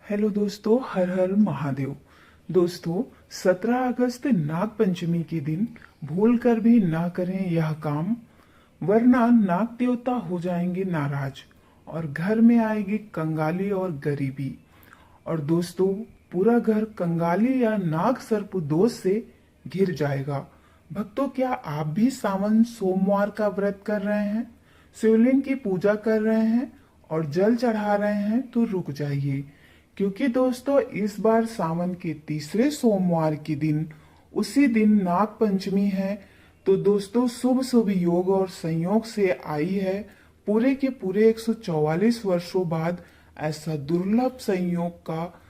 Hello दोस्तों, हर हर महादेव। दोस्तों, 17 अगस्त नाग पंचमी के दिन भूल कर भी ना करें यह काम, वरना नाग देवता हो जाएंगे नाराज और घर में आएगी कंगाली और गरीबी। और दोस्तों, पूरा घर कंगाली या नाग सर्प दोष से घिर जाएगा। भक्तों, क्या आप भी सावन सोमवार का व्रत कर रहे हैं, शिवलिंग की पूजा कर रहे हैं और जल चढ़ा रहे हैं? तो रुक जाइए, क्योंकि दोस्तों इस बार सावन के तीसरे सोमवार के दिन, उसी दिन नाग पंचमी है। तो दोस्तों, शुभ शुभ योग और संयोग से आई है पूरे के पूरे 144 वर्षों बाद ऐसा दुर्लभ संयोग का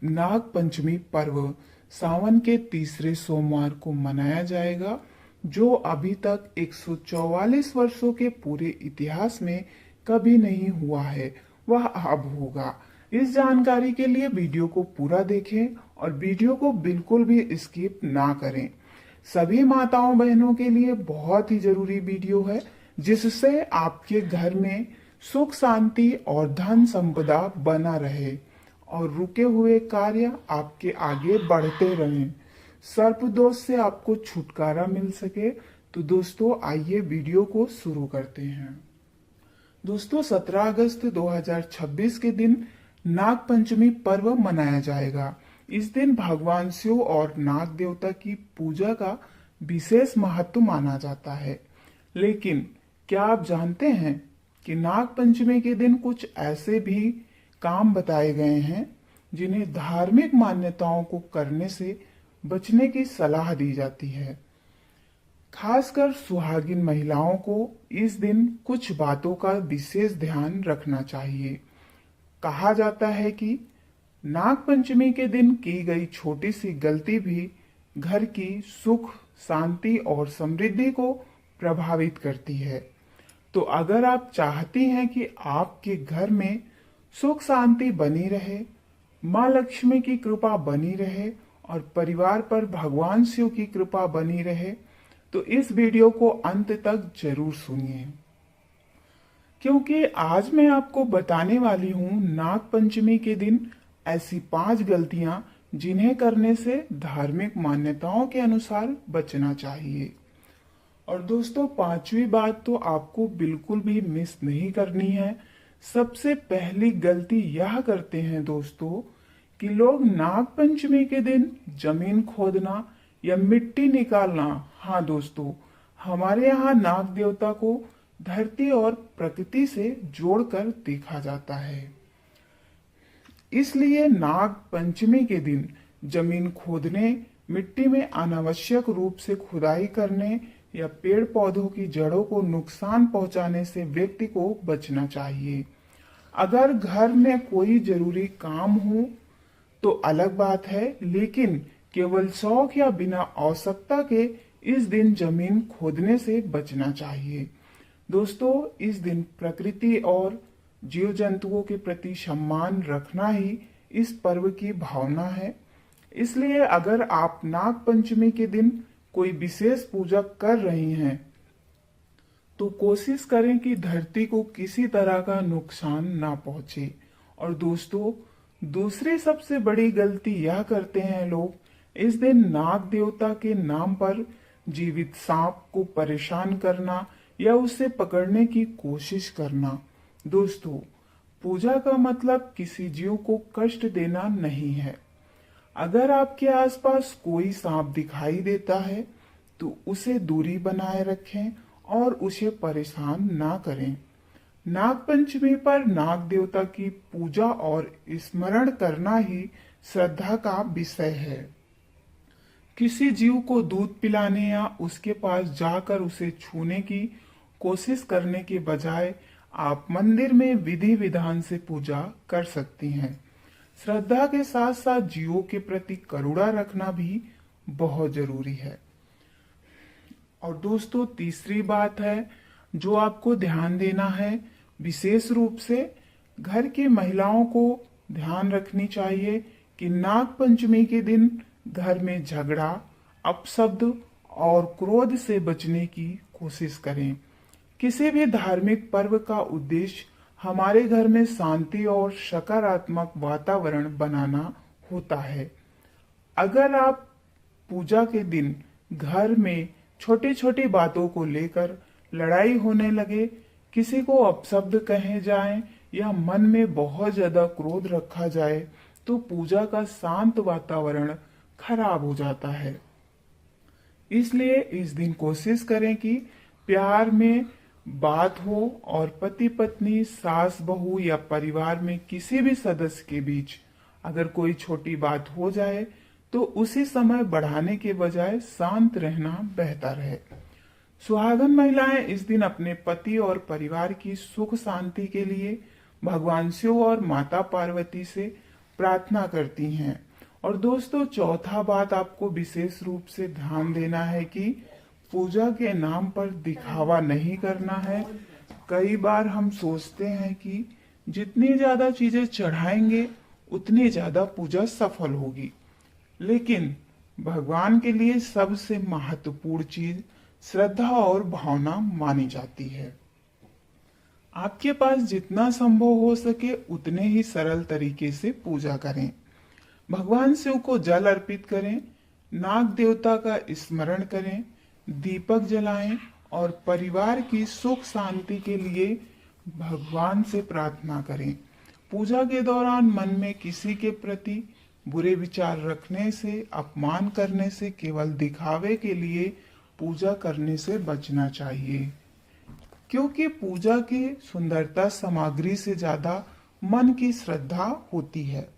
नाग पंचमी पर्व सावन के तीसरे सोमवार को मनाया जाएगा, जो अभी तक 144 वर्षों के पूरे इतिहास में कभी नहीं हुआ है, वह अब होगा। इस जानकारी के लिए वीडियो को पूरा देखें और वीडियो को बिल्कुल भी स्किप ना करें। सभी माताओं बहनों के लिए बहुत ही जरूरी वीडियो है, जिससे आपके घर में सुख शांति और धन संपदा बना रहे और रुके हुए कार्य आपके आगे बढ़ते रहें, सर्प दोष से आपको छुटकारा मिल सके। तो दोस्तों, आइए वीडियो को शुरू करते हैं। दोस्तों, 17 अगस्त 2026 के दिन नाग पंचमी पर्व मनाया जाएगा। इस दिन भगवान शिव और नाग देवता की पूजा का विशेष महत्व माना जाता है। लेकिन क्या आप जानते हैं कि नाग पंचमी के दिन कुछ ऐसे भी काम बताए गए हैं जिन्हें धार्मिक मान्यताओं को करने से बचने की सलाह दी जाती है। खासकर सुहागिन महिलाओं को इस दिन कुछ बातों का विशेष ध्यान रखना चाहिए। कहा जाता है कि नाग पंचमी के दिन की गई छोटी सी गलती भी घर की सुख शांति और समृद्धि को प्रभावित करती है। तो अगर आप चाहती हैं कि आपके घर में सुख शांति बनी रहे, माँ लक्ष्मी की कृपा बनी रहे और परिवार पर भगवान शिव की कृपा बनी रहे, तो इस वीडियो को अंत तक जरूर सुनिए, क्योंकि आज मैं आपको बताने वाली हूँ नाग पंचमी के दिन ऐसी 5 गलतियां जिन्हें करने से धार्मिक मान्यताओं के अनुसार बचना चाहिए। और दोस्तों, 5वीं बात तो आपको बिल्कुल भी मिस नहीं करनी है। सबसे पहली गलती यह करते हैं दोस्तों कि लोग नाग पंचमी के दिन जमीन खोदना या मिट्टी निकालना। हाँ दोस्तों, हमारे यहाँ नाग देवता को धरती और प्रकृति से जोड़कर देखा जाता है, इसलिए नाग पंचमी के दिन जमीन खोदने, मिट्टी में अनावश्यक रूप से खुदाई करने या पेड़ पौधों की जड़ों को नुकसान पहुंचाने से व्यक्ति को बचना चाहिए। अगर घर में कोई जरूरी काम हो तो अलग बात है, लेकिन केवल शौक या बिना आवश्यकता के इस दिन जमीन खोदने से बचना चाहिए। दोस्तों, इस दिन प्रकृति और जीव जंतुओं के प्रति सम्मान रखना ही इस पर्व की भावना है। इसलिए अगर आप नाग पंचमी के दिन कोई विशेष पूजा कर रही हैं, तो कोशिश करें कि धरती को किसी तरह का नुकसान ना पहुंचे। और दोस्तों, दूसरी सबसे बड़ी गलती यह करते हैं लोग, इस दिन नाग देवता के नाम पर जीवित सांप को परेशान करना या उसे पकड़ने की कोशिश करना। दोस्तों, पूजा का मतलब किसी जीव को कष्ट देना नहीं है। अगर आपके आसपास कोई सांप दिखाई देता है तो उसे दूरी बनाए रखें और उसे परेशान ना करें। नाग पंचमी पर नाग देवता की पूजा और स्मरण करना ही श्रद्धा का विषय है। किसी जीव को दूध पिलाने या उसके पास जाकर उसे छूने की कोशिश करने के बजाय आप मंदिर में विधि विधान से पूजा कर सकती हैं। श्रद्धा के साथ साथ जीवों के प्रति करुणा रखना भी बहुत जरूरी है। और दोस्तों, तीसरी बात है जो आपको ध्यान देना है, विशेष रूप से घर की महिलाओं को ध्यान रखनी चाहिए कि नाग पंचमी के दिन घर में झगड़ा, अपशब्द और क्रोध से बचने की कोशिश करें। किसी भी धार्मिक पर्व का उद्देश्य हमारे घर में शांति और सकारात्मक वातावरण बनाना होता है। अगर आप पूजा के दिन घर में छोटी छोटी बातों को लेकर लड़ाई होने लगे, किसी को अपशब्द कहे जाएं या मन में बहुत ज्यादा क्रोध रखा जाए, तो पूजा का शांत वातावरण खराब हो जाता है। इसलिए इस दिन कोशिश करें कि प्यार में बात हो और पति पत्नी, सास बहू या परिवार में किसी भी सदस्य के बीच अगर कोई छोटी बात हो जाए तो उसी समय बढ़ाने के बजाय शांत रहना बेहतर है। सुहागन महिलाएं इस दिन अपने पति और परिवार की सुख शांति के लिए भगवान शिव और माता पार्वती से प्रार्थना करती हैं। और दोस्तों, चौथा बात आपको विशेष रूप से ध्यान देना है कि पूजा के नाम पर दिखावा नहीं करना है। कई बार हम सोचते हैं कि जितनी ज्यादा चीजें चढ़ाएंगे उतनी ज्यादा पूजा सफल होगी, लेकिन भगवान के लिए सबसे महत्वपूर्ण चीज श्रद्धा और भावना मानी जाती है। आपके पास जितना संभव हो सके उतने ही सरल तरीके से पूजा करें। भगवान शिव को जल अर्पित करें, नाग देवता का स्मरण करें, दीपक जलाएं और परिवार की सुख शांति के लिए भगवान से प्रार्थना करें। पूजा के दौरान मन में किसी के प्रति बुरे विचार रखने से, अपमान करने से, केवल दिखावे के लिए पूजा करने से बचना चाहिए, क्योंकि पूजा की सुंदरता सामग्री से ज्यादा मन की श्रद्धा होती है।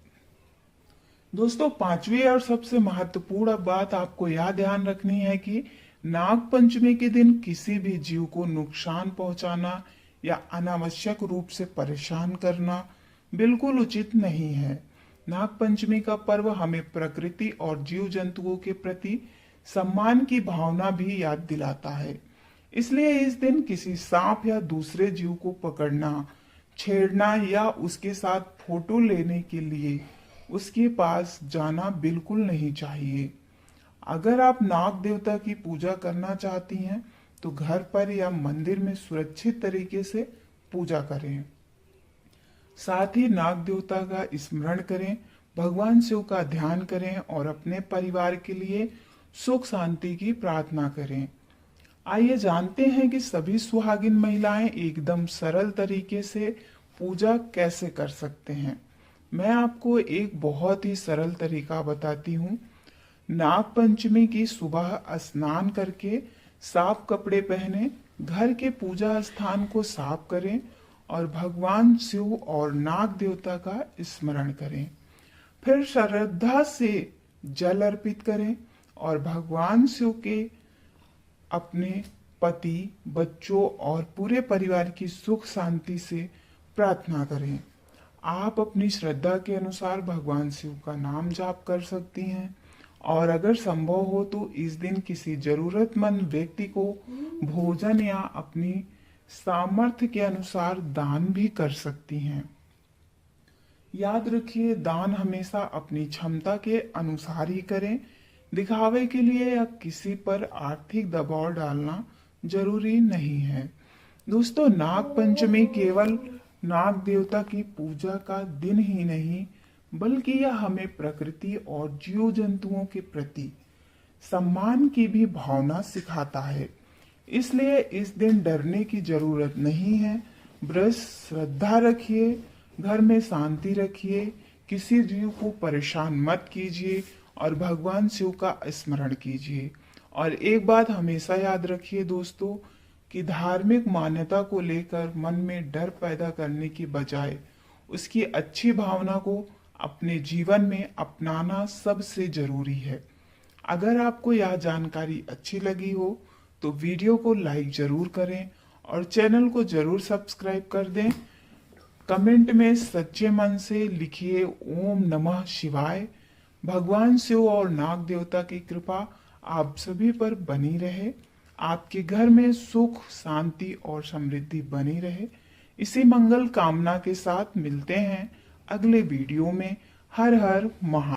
दोस्तों, पांचवी और सबसे महत्वपूर्ण बात आपको यह ध्यान रखनी है कि नाग पंचमी के दिन किसी भी जीव को नुकसान पहुंचाना या अनावश्यक रूप से परेशान करना बिल्कुल उचित नहीं है। नाग पंचमी का पर्व हमें प्रकृति और जीव जंतुओं के प्रति सम्मान की भावना भी याद दिलाता है। इसलिए इस दिन किसी सांप या दूसरे जीव को पकड़ना, छेड़ना या उसके साथ फोटो लेने के लिए उसके पास जाना बिल्कुल नहीं चाहिए। अगर आप नाग देवता की पूजा करना चाहती हैं तो घर पर या मंदिर में सुरक्षित तरीके से पूजा करें। साथ ही नाग देवता का स्मरण करें, भगवान शिव का ध्यान करें और अपने परिवार के लिए सुख शांति की प्रार्थना करें। आइए जानते हैं कि सभी सुहागिन महिलाएं एकदम सरल तरीके से पूजा कैसे कर सकते हैं। मैं आपको एक बहुत ही सरल तरीका बताती हूँ। नाग पंचमी की सुबह स्नान करके साफ कपड़े पहने, घर के पूजा स्थान को साफ करें और भगवान शिव और नाग देवता का स्मरण करें। फिर श्रद्धा से जल अर्पित करें और भगवान शिव के अपने पति, बच्चों और पूरे परिवार की सुख शांति से प्रार्थना करें। आप अपनी श्रद्धा के अनुसार भगवान शिव का नाम जाप कर सकती हैं और अगर संभव हो तो इस दिन किसी जरूरतमंद व्यक्ति को भोजन या अपनी सामर्थ्य के अनुसार दान भी कर सकती हैं। याद रखिए, दान हमेशा अपनी क्षमता के अनुसार ही करें। दिखावे के लिए या किसी पर आर्थिक दबाव डालना जरूरी नहीं है। दोस्तों, नाग पंचमी केवल नाग देवता की पूजा का दिन ही नहीं, बल्कि यह हमें प्रकृति और जीव जंतुओं के प्रति सम्मान की भी भावना सिखाता है। इसलिए इस दिन डरने की जरूरत नहीं है। बस श्रद्धा रखिए, घर में शांति रखिए, किसी जीव को परेशान मत कीजिए और भगवान शिव का स्मरण कीजिए। और एक बात हमेशा याद रखिए दोस्तों, कि धार्मिक मान्यता को लेकर मन में डर पैदा करने की बजाय उसकी अच्छी भावना को अपने जीवन में अपनाना सबसे जरूरी है। अगर आपको यह जानकारी अच्छी लगी हो तो वीडियो को लाइक जरूर करें और चैनल को जरूर सब्सक्राइब कर दें। कमेंट में सच्चे मन से लिखिए ओम नमः शिवाय। भगवान शिव और नाग देवता की कृपा आप सभी पर बनी रहे, आपके घर में सुख, शांति और समृद्धि बनी रहे। इसी मंगल कामना के साथ मिलते हैं अगले वीडियो में। हर हर महादेव।